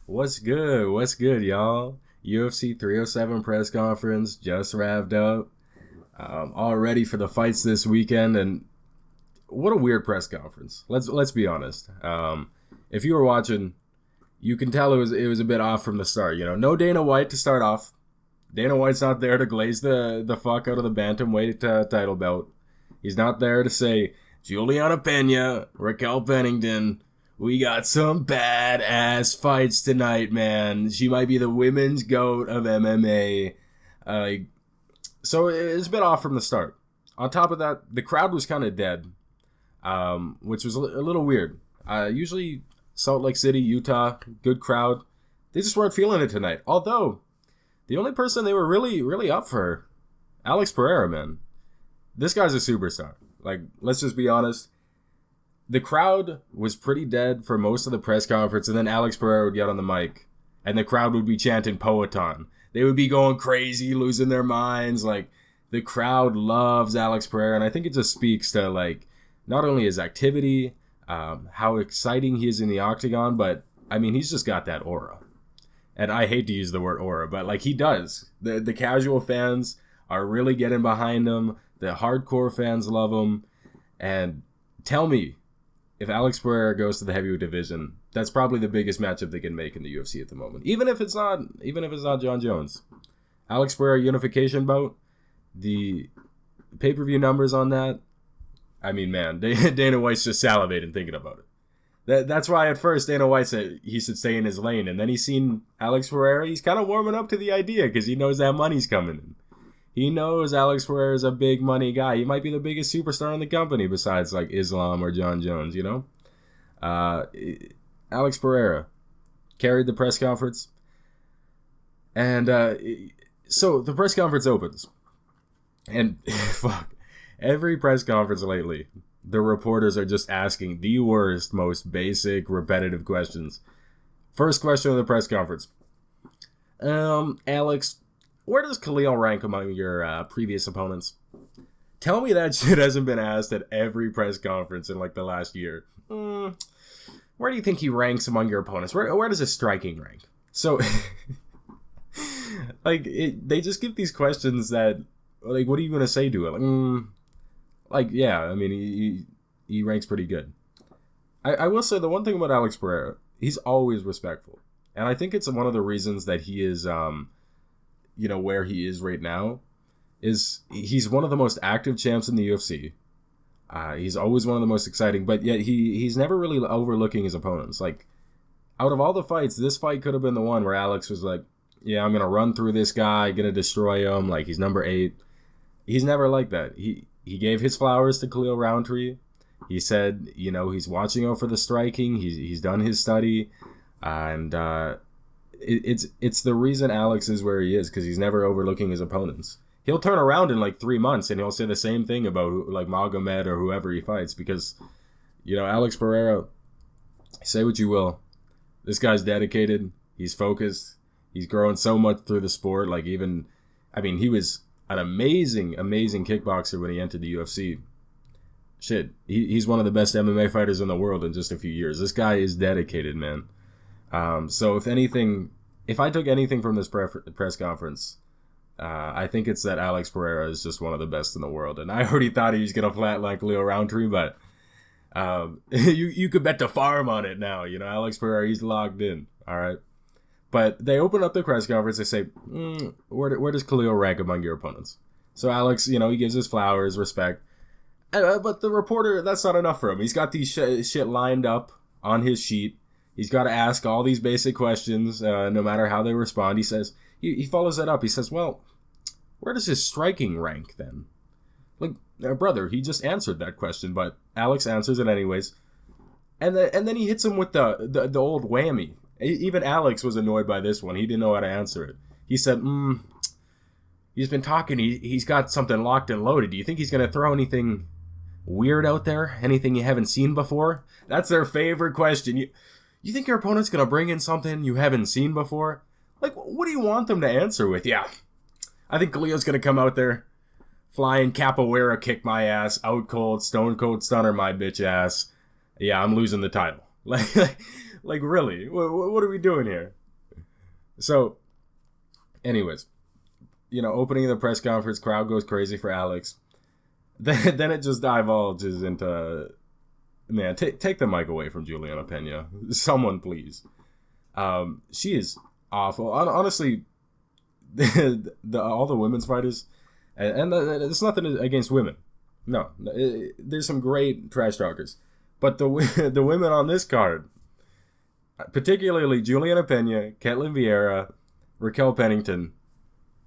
What's good? What's good, y'all? UFC 307 press conference just wrapped up. All ready for the fights this weekend, and what a weird press conference. Let's be honest. If you were watching, you can tell it was a bit off from the start. You know, no Dana White to start off. Dana White's not there to glaze the fuck out of the bantamweight title belt. He's not there to say Juliana Pena, Raquel Pennington. We got some badass fights tonight, man. She might be the women's GOAT of MMA. So it's a bit off from the start. On top of that, the crowd was kind of dead, which was a little weird. Usually Salt Lake City, Utah, good crowd. They just weren't feeling it tonight. Although, the only person they were really up for, Alex Pereira, man. This guy's a superstar. Like, let's just be honest. The crowd was pretty dead for most of the press conference, and then Alex Pereira would get on the mic, and the crowd would be chanting Poetan. They would be going crazy, losing their minds. Like, the crowd loves Alex Pereira, and I think it just speaks to, like, not only his activity, how exciting he is in the octagon, but, I mean, he's just got that aura. And I hate to use the word aura, but, like, he does. The casual fans are really getting behind him. The hardcore fans love him. And tell me, if Alex Pereira goes to the heavyweight division, that's probably the biggest matchup they can make in the UFC at the moment. Even if it's not John Jones. Alex Pereira unification bout, the pay-per-view numbers on that, I mean, man, Dana White's just salivating thinking about it. That's why at first Dana White said he should stay in his lane, and then he's seen Alex Pereira, he's kind of warming up to the idea because he knows that money's coming in. He knows Alex Pereira is a big money guy. He might be the biggest superstar in the company besides like Islam or John Jones, you know? Alex Pereira carried the press conference. And so the press conference opens. And fuck, every press conference lately, the reporters are just asking the worst, most basic, repetitive questions. First question of the press conference. Alex, where does Khalil rank among your previous opponents? Tell me that shit hasn't been asked at every press conference in like the last year. Where do you think he ranks among your opponents? Where does his striking rank? So, like, they just give these questions that, like, what are you going to say to it? Like, yeah, I mean, he ranks pretty good. I will say the one thing about Alex Pereira, he's always respectful. And I think it's one of the reasons that he is... where he is right now is he's one of the most active champs in the UFC. He's always one of the most exciting, but yet he's never really overlooking his opponents. Like, out of all the fights, this fight could have been the one where Alex was like, yeah, I'm going to run through this guy, going to destroy him. Like, he's number 8. He's never like that. He gave his flowers to Khalil Roundtree. He said, he's watching out for the striking. He's done his study. And, It's the reason Alex is where he is, because he's never overlooking his opponents. He'll turn around in like 3 months and he'll say the same thing about like Magomed or whoever he fights, because Alex Pereira, say what you will, this guy's dedicated, he's focused, he's growing so much through the sport. Like, even, I mean, he was an amazing kickboxer when he entered the UFC. Shit, he's one of the best MMA fighters in the world in just a few years. This guy is dedicated, man. So if I took anything from this press conference, I think it's that Alex Pereira is just one of the best in the world. And I already thought he was going to flatline Khalil Roundtree, but you could bet the farm on it now. Alex Pereira, he's locked in. All right. But they open up the press conference. They say, where does Khalil rank among your opponents? So Alex, he gives his flowers, respect. But the reporter, that's not enough for him. He's got these shit lined up on his sheet. He's got to ask all these basic questions, no matter how they respond. He says, he follows that up. He says, well, where does his striking rank then? Like, brother, he just answered that question, but Alex answers it anyways. And then he hits him with the old whammy. Even Alex was annoyed by this one. He didn't know how to answer it. He said, he's been talking. He's got something locked and loaded. Do you think he's going to throw anything weird out there? Anything you haven't seen before? That's their favorite question. You think your opponent's going to bring in something you haven't seen before? Like, what do you want them to answer with? Yeah, I think Khalil's going to come out there, flying capoeira, kick my ass, out cold, stone cold stunner my bitch ass. Yeah, I'm losing the title. Like Like, really? What are we doing here? So, anyways, opening the press conference, crowd goes crazy for Alex. Then it just divulges into, man, take the mic away from Juliana Pena. Someone, please. She is awful. Honestly, all the women's fighters, and it's nothing against women. No, there's some great trash talkers. But the women on this card, particularly Juliana Pena, Ketlin Vieira, Raquel Pennington,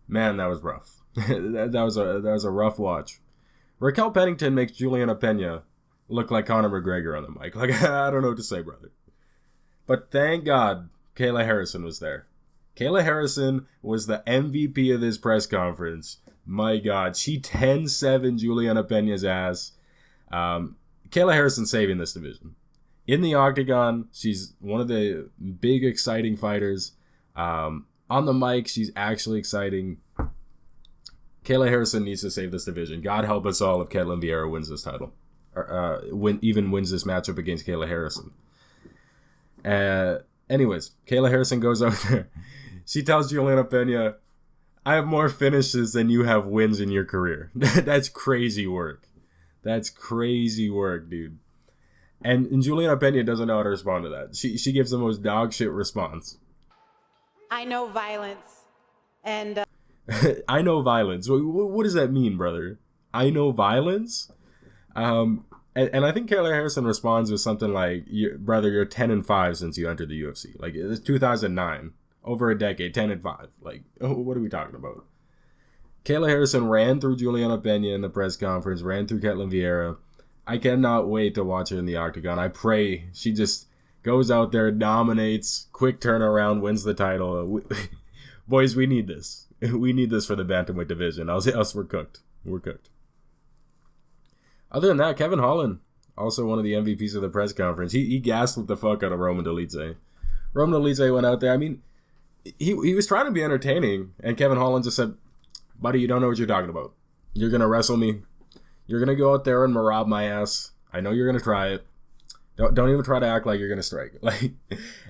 man, that was rough. that was a rough watch. Raquel Pennington makes Juliana Pena look like Conor McGregor on the mic. Like, I don't know what to say, brother. But thank God Kayla Harrison was there. Kayla Harrison was the MVP of this press conference. My God, she 10-7 Juliana Pena's ass. Kayla Harrison saving this division. In the octagon, she's one of the big, exciting fighters. On the mic, she's actually exciting. Kayla Harrison needs to save this division. God help us all if Ketlin Vieira wins this title. Or wins this matchup against Kayla Harrison. Anyways, Kayla Harrison goes out there. She tells Juliana Pena, I have more finishes than you have wins in your career. That's crazy work. That's crazy work, dude. And Juliana Pena doesn't know how to respond to that. She gives the most dog shit response. I know violence. And I know violence. What does that mean, brother? I know violence? And I think Kayla Harrison responds with something like, brother, you're 10-5 since you entered the UFC. Like, it's 2009. Over a decade, 10-5. Like, what are we talking about? Kayla Harrison ran through Juliana Pena in the press conference, ran through Ketlin Vieira. I cannot wait to watch her in the octagon. I pray she just goes out there, dominates, quick turnaround, wins the title. Boys, we need this. We need this for the bantamweight division. Else we're cooked. We're cooked. Other than that, Kevin Holland, also one of the MVPs of the press conference, he gassed the fuck out of Roman Dolidze. Roman Dolidze went out there. I mean, he was trying to be entertaining, and Kevin Holland just said, buddy, you don't know what you're talking about. You're going to wrestle me. You're going to go out there and marab my ass. I know you're going to try it. Don't even try to act like you're going to strike. Like,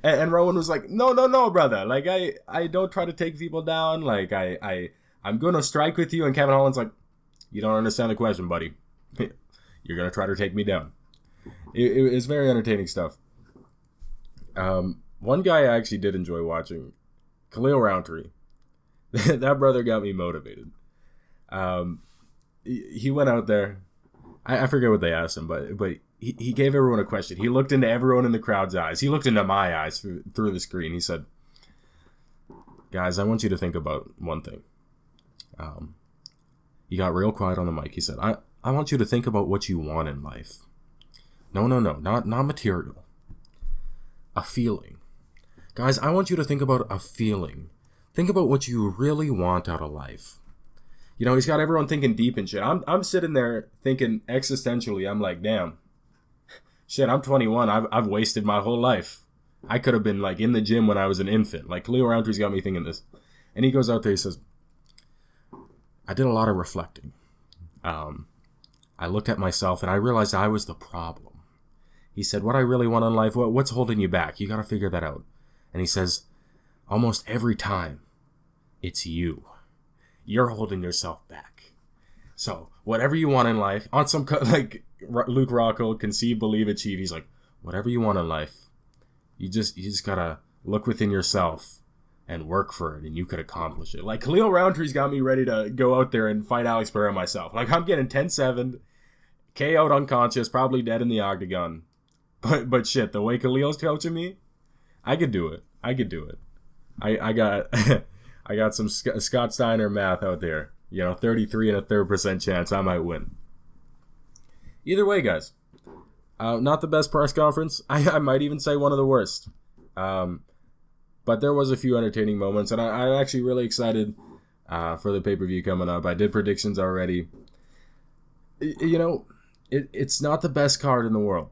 and Rowan was like, no, brother. Like, I don't try to take people down. Like, I'm going to strike with you. And Kevin Holland's like, you don't understand the question, buddy. You're going to try to take me down. It's very entertaining stuff. One guy I actually did enjoy watching, Khalil Roundtree. That brother got me motivated. He went out there. I forget what they asked him, but he gave everyone a question. He looked into everyone in the crowd's eyes. He looked into my eyes through the screen. He said, guys, I want you to think about one thing. He got real quiet on the mic. He said, I want you to think about what you want in life. No, not material. A feeling. Guys, I want you to think about a feeling. Think about what you really want out of life. You know, he's got everyone thinking deep and shit. I'm sitting there thinking existentially. I'm like, damn. Shit, I'm 21. I've wasted my whole life. I could have been like in the gym when I was an infant. Like, Khalil Roundtree's got me thinking this. And he goes out there, he says, I did a lot of reflecting. I looked at myself and I realized I was the problem. He said, what I really want in life, what's holding you back? You got to figure that out. And he says, almost every time, it's you. You're holding yourself back. So whatever you want in life, on some like Luke Rockhold, conceive, believe, achieve. He's like, whatever you want in life, you just gotta look within yourself and work for it, and you could accomplish it. Like, Khalil Roundtree's got me ready to go out there and fight Alex Pereira myself. Like, I'm getting 10-7, KO'd unconscious, probably dead in the octagon. But shit, the way Khalil's coaching me, I could do it. I got I got some Scott Steiner math out there. 33 and a third % chance I might win. Either way, guys, not the best press conference. I might even say one of the worst. But there was a few entertaining moments, and I'm actually really excited for the pay-per-view coming up. I did predictions already. It's not the best card in the world.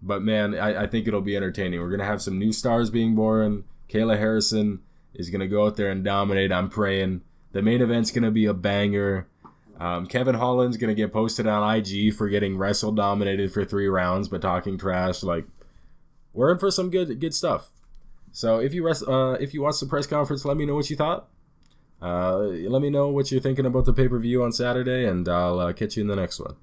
But, man, I think it'll be entertaining. We're going to have some new stars being born. Kayla Harrison is going to go out there and dominate. I'm praying. The main event's going to be a banger. Kevin Holland's going to get posted on IG for getting wrestle dominated for 3 rounds but talking trash. Like, we're in for some good stuff. So if you watched the press conference, let me know what you thought. Let me know what you're thinking about the pay-per-view on Saturday, and I'll catch you in the next one.